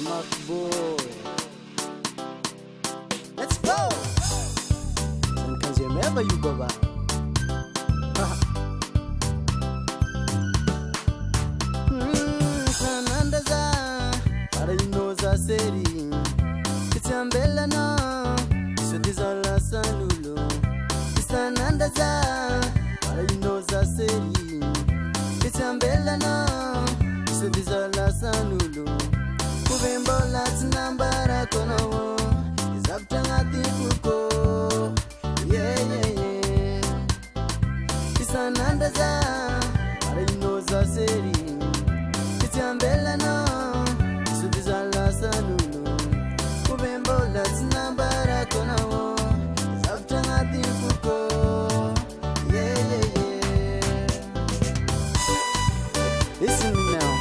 Mark boy. Let's go. And can you remember you go back? Sanandaza, para inoza seri. Kitambela na, sudizala sanulu. Sanandaza, para inoza seri. Kitambela na, sudizala sanulu. Kubembola tinambara kono, izabtanga tifuko. Yeah. Sanandaza, para inoza seri. Kitambela na, sudizala sanulu. Kubembola tinambara kono, izabtanga tifuko. Listen now,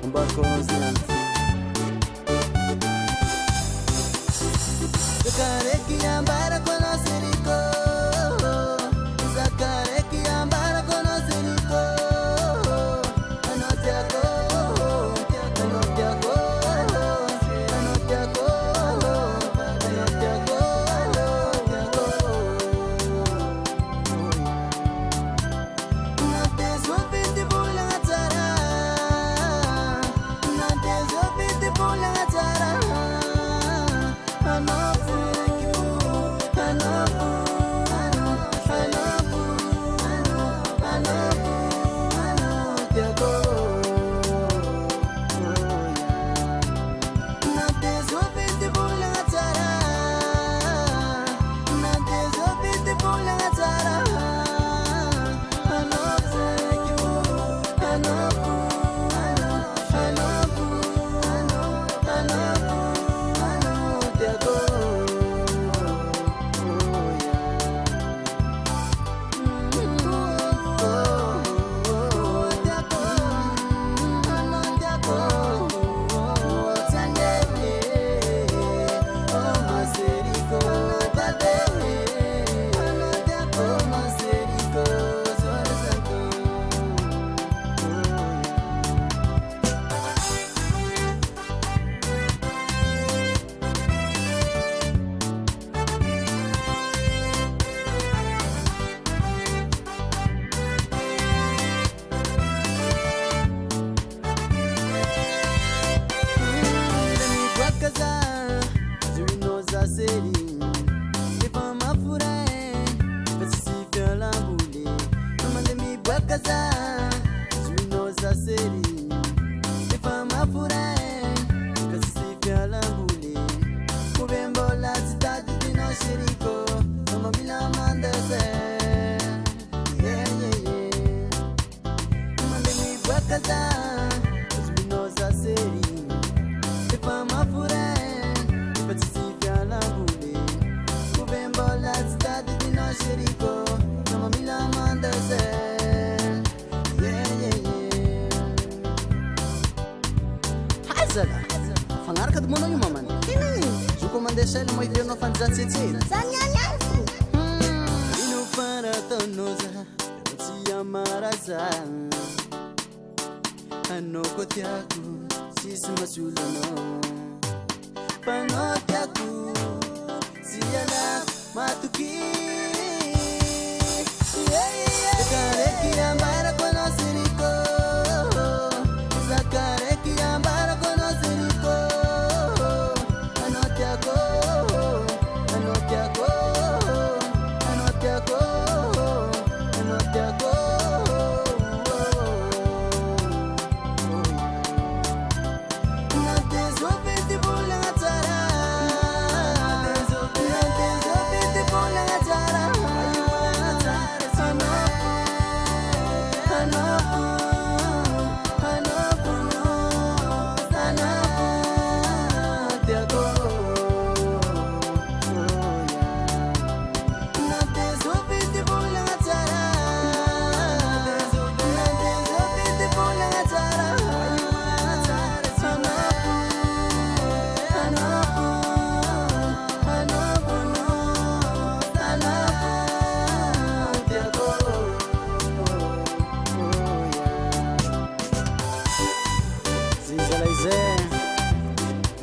I'm back on Zlanti. Zakareki ambara kono siriko, zakareki ambara kono siriko. Anotiako, anotiako, anotiako, anotiako, anotiako. Natezo viti bula atara, natezo viti bula atara. Fangaraka do mono yuma man. Zuko mandesha ele moi veno fanza tsetse. Zanyanyanfu. Ino para tonoza, si amaraza. Anoko tiaku, sisi masulano. Panotiaku, si ala matuki. Zakareki ambara kono siriko. Zakareki ambara kono siriko. Anotiako, anotiako, anotiako, anotiako. Natezo viti bula atara, natezo viti bula atara.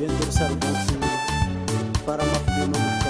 viendrosary donc sy faramafy be mama